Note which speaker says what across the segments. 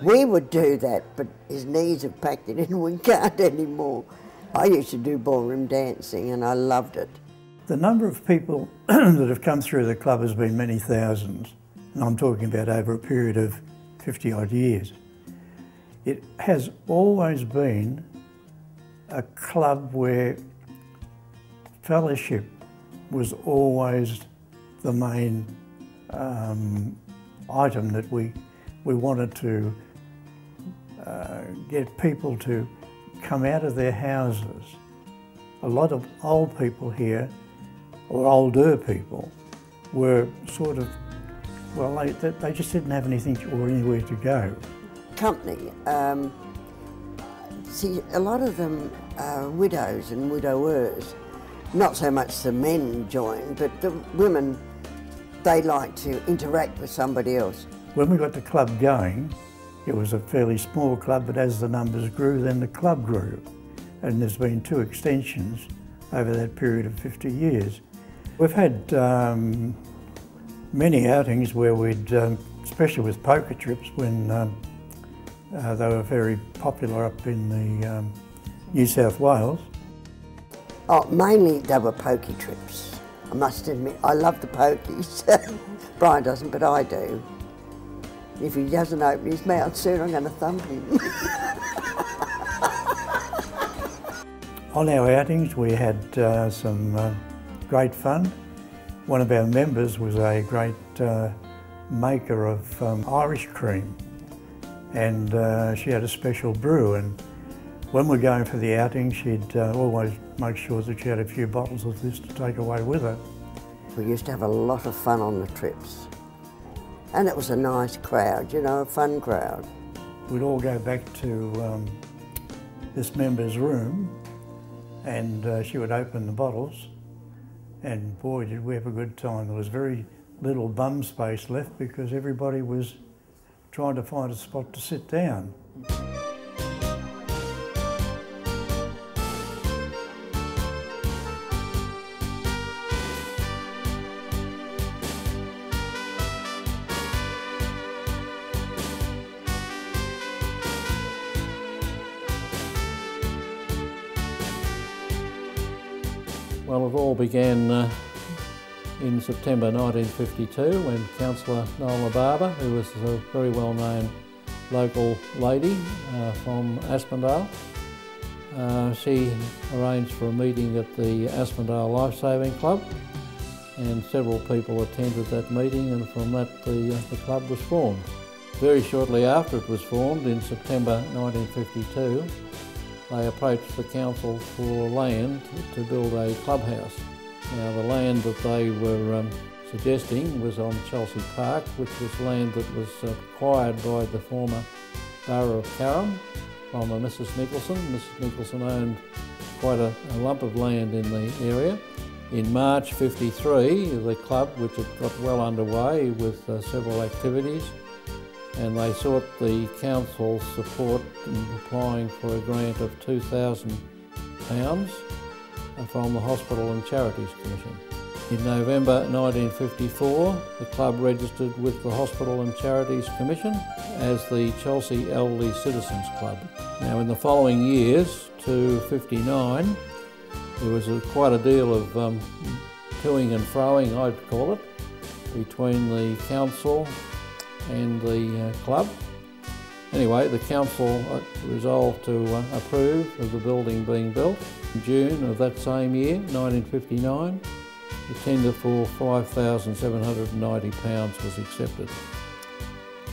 Speaker 1: We would do that, but his knees have packed it in and we can't anymore. I used to do ballroom dancing and I loved it.
Speaker 2: The number of people that have come through the club has been many thousands, and I'm talking about over a period of 50 odd years. It has always been a club where fellowship was always the main item that we wanted to get people to come out of their houses. A lot of old people here, or older people, were sort of, well, they just didn't have anything or anywhere to go.
Speaker 1: Company, see, a lot of them are widows and widowers. Not so much the men join, but the women, they like to interact with somebody else.
Speaker 2: When we got the club going, it was a fairly small club, but as the numbers grew, then the club grew. And there's been 2 extensions over that period of 50 years. We've had many outings where we'd, especially with poker trips, when they were very popular up in the New South Wales.
Speaker 1: Oh, mainly they were pokey trips. I must admit, I love the pokies. Brian doesn't, but I do. If he doesn't open his mouth soon, I'm going to thump him.
Speaker 2: On our outings, we had some great fun. One of our members was a great maker of Irish cream, and she had a special brew, and when we're going for the outing, she'd always make sure that she had a few bottles of this to take away with her.
Speaker 1: We used to have a lot of fun on the trips, and it was a nice crowd, you know, a fun crowd.
Speaker 2: We'd all go back to this member's room, and she would open the bottles, and boy, did we have a good time. There was very little bum space left because everybody was trying to find a spot to sit down.
Speaker 3: Well, it all began in September 1952 when Councillor Nola Barber, who was a very well-known local lady from Aspendale, she arranged for a meeting at the Aspendale Lifesaving Club, and several people attended that meeting, and from that the club was formed. Very shortly after it was formed, in September 1952, they approached the council for land to build a clubhouse. Now, the land that they were suggesting was on Chelsea Park, which was land that was acquired by the former borough of Carrum from a Mrs Nicholson. Mrs Nicholson owned quite a lump of land in the area. In March '53, the club, which had got well underway with several activities, and they sought the council's support in applying for a grant of £2,000 from the Hospital and Charities Commission. In November 1954, the club registered with the Hospital and Charities Commission as the Chelsea Elderly Citizens Club. Now, in the following years, to '59, there was quite a deal of toing and froing, I'd call it, between the council and the club. Anyway, the council resolved to approve of the building being built. In June of that same year, 1959, the tender for £5,790 was accepted.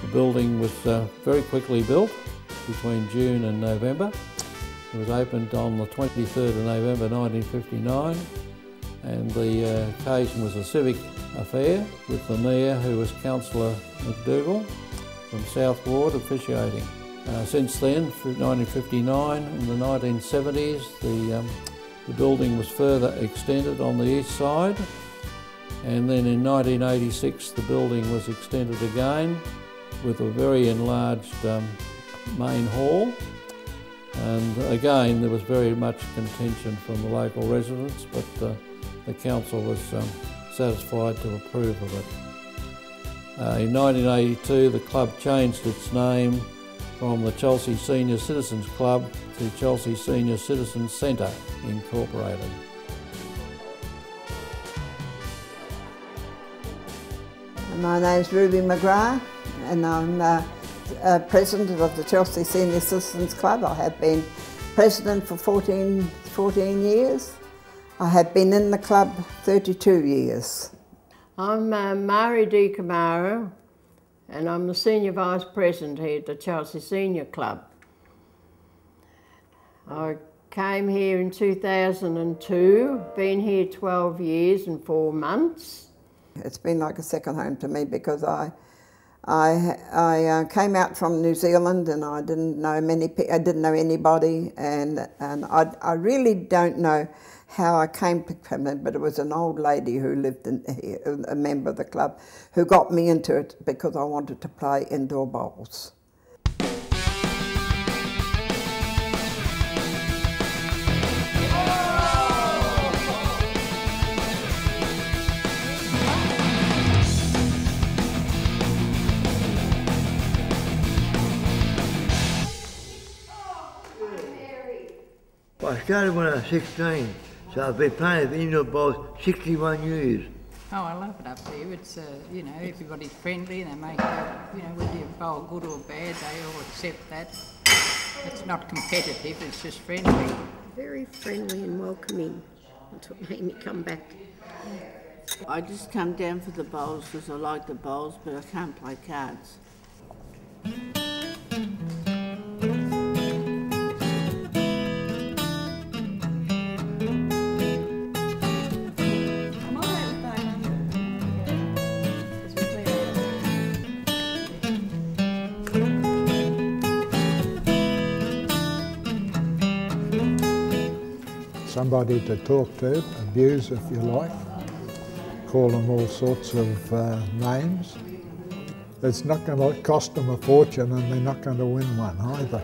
Speaker 3: The building was very quickly built between June and November. It was opened on the 23rd of November 1959, and the occasion was a civic affair with the Mayor, who was Councillor McDougall from South Ward, officiating. Since then, through 1959 and the 1970s, the building was further extended on the east side, and then in 1986 the building was extended again with a very enlarged main hall. And again, there was very much contention from the local residents, but the council was satisfied to approve of it. In 1982, the club changed its name from the Chelsea Senior Citizens Club to Chelsea Senior Citizens Centre Incorporated.
Speaker 4: My name's Ruby McGrath and I'm President of the Chelsea Senior Citizens Club. I have been President for 14 years. I have been in the club 32 years.
Speaker 5: I'm Mari Di Camaro and I'm the Senior Vice President here at the Chelsea Senior Club. I came here in 2002, been here 12 years and 4 months.
Speaker 4: It's been like a second home to me because I came out from New Zealand and I didn't know anybody, and I really don't know how I came to come in, but it was an old lady who lived in here, a member of the club, who got me into it because I wanted to play indoor bowls.
Speaker 6: I started when I was 16, so I've been playing indoor bowls 61 years.
Speaker 7: Oh, I love it up there. It's, you know, everybody's friendly and they make, you know, whether you bowl good or bad, they all accept that. It's not competitive, it's just friendly.
Speaker 8: Very friendly and welcoming. That's what made me come back.
Speaker 9: I just come down for the bowls because I like the bowls, but I can't play cards.
Speaker 10: Somebody to talk to, abuse if you like, call them all sorts of names. It's not going to cost them a fortune and they're not going to win one either.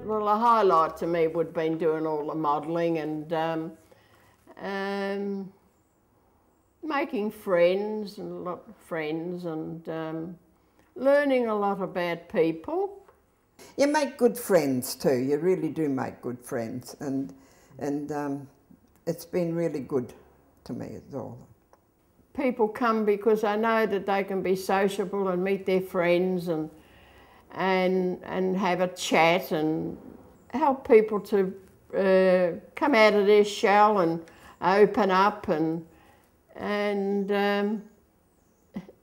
Speaker 5: Well, the highlight to me would have been doing all the modelling and making friends and a lot of friends and learning a lot about people.
Speaker 4: You make good friends too, you really do make good friends, and it's been really good to me as well.
Speaker 5: People come because they know that they can be sociable and meet their friends and have a chat and help people to come out of their shell and open up, and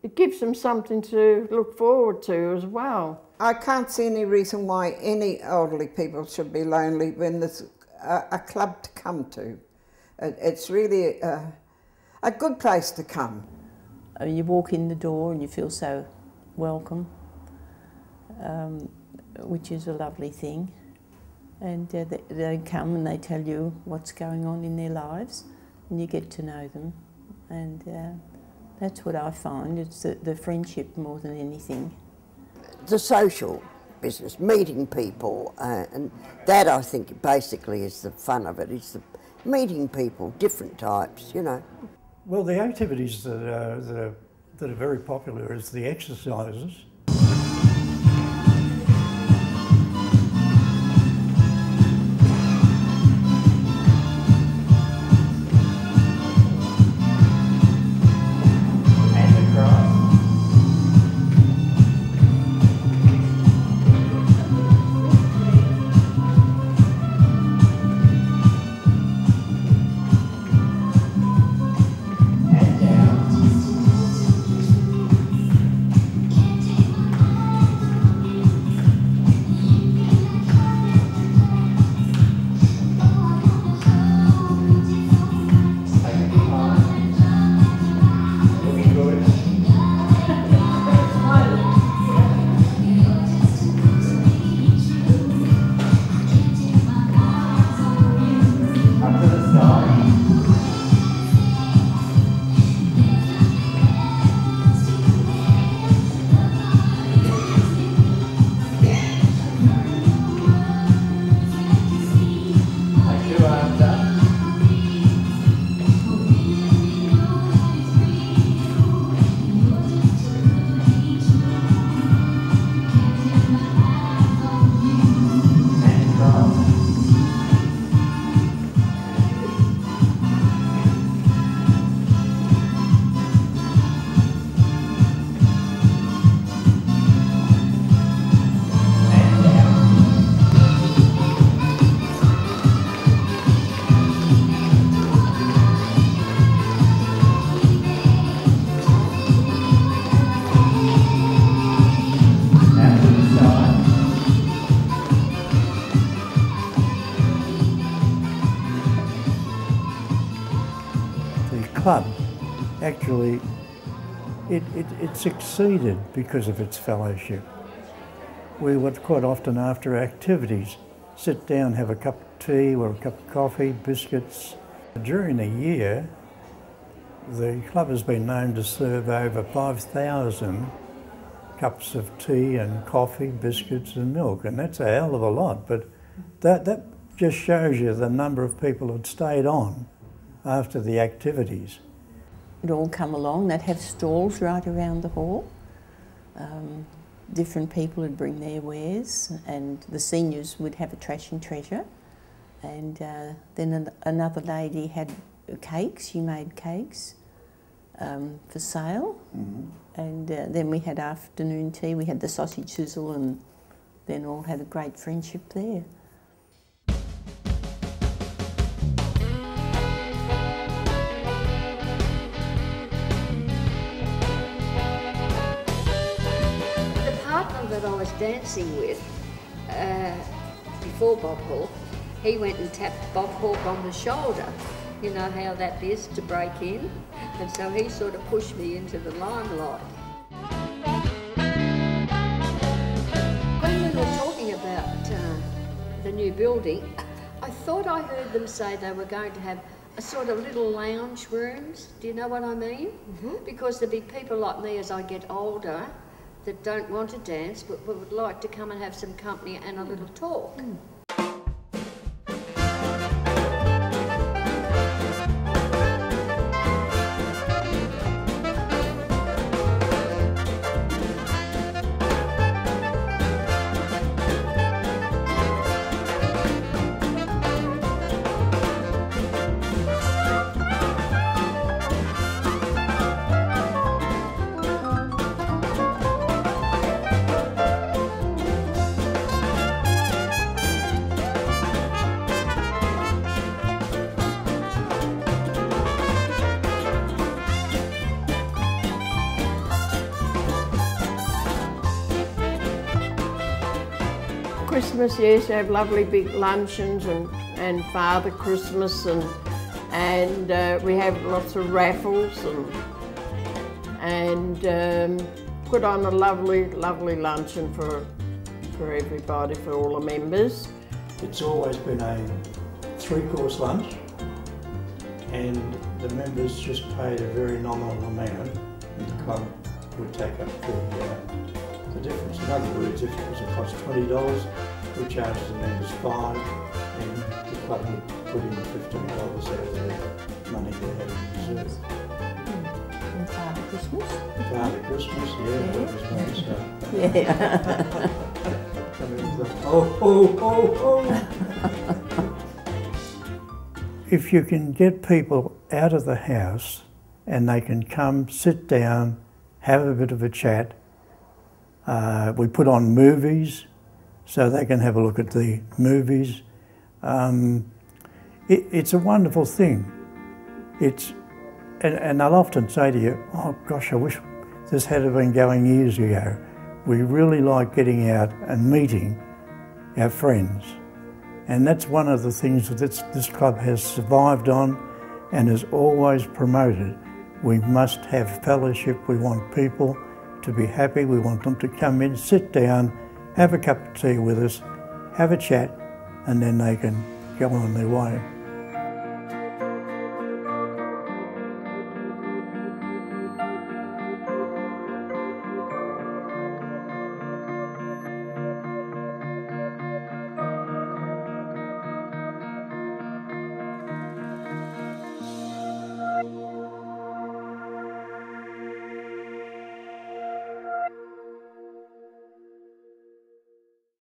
Speaker 5: it gives them something to look forward to as well.
Speaker 4: I can't see any reason why any elderly people should be lonely when there's a club to come to. It's really a good place to come.
Speaker 9: You walk in the door and you feel so welcome, which is a lovely thing. And they come and they tell you what's going on in their lives and you get to know them. And that's what I find, it's the friendship more than anything.
Speaker 1: The social business, meeting people, and that I think basically is the fun of it, is the meeting people, different types, you know.
Speaker 2: Well, the activities that are very popular is the exercises. club actually, it succeeded because of its fellowship. We would quite often after activities sit down, have a cup of tea or a cup of coffee, biscuits. During the year, the club has been known to serve over 5,000 cups of tea and coffee, biscuits and milk, and that's a hell of a lot, but that just shows you the number of people that stayed on after the activities.
Speaker 9: They'd all come along, they'd have stalls right around the hall. Different people would bring their wares, and the seniors would have a trash and treasure. And then another lady had cakes, she made cakes for sale. And then we had afternoon tea, we had the sausage sizzle, and then all had a great friendship there.
Speaker 8: That I was dancing with before Bob Hawke, he went and tapped Bob Hawke on the shoulder. You know how that is to break in, and so he sort of pushed me into the limelight. When we were talking about the new building, I thought I heard them say they were going to have a sort of little lounge rooms. Do you know what I mean? Because there'd be people like me as I get older that don't want to dance but would like to come and have some company and a little talk.
Speaker 5: Christmas, yes, you have lovely big luncheons and Father Christmas, and we have lots of raffles and put on a lovely luncheon for everybody, for all the members.
Speaker 2: It's always been a 3-course lunch, and the members just paid a very nominal amount, and the club would take up the difference. In other words, if it was a cost $20, we charged the members $5, and the club would put in $15 out of the money they had in reserve.
Speaker 9: And Father Christmas?
Speaker 2: Father Christmas, yeah, that was nice.
Speaker 9: Yeah.
Speaker 2: I mean, oh. If you can get people out of the house and they can come, sit down, have a bit of a chat. We put on movies so they can have a look at the movies. It's a wonderful thing. And I'll often say to you, oh gosh, I wish this had been going years ago. We really like getting out and meeting our friends. And that's one of the things that this club has survived on and has always promoted. We must have fellowship. We want people to be happy. We want them to come in, sit down, have a cup of tea with us, have a chat, and then they can go on their way.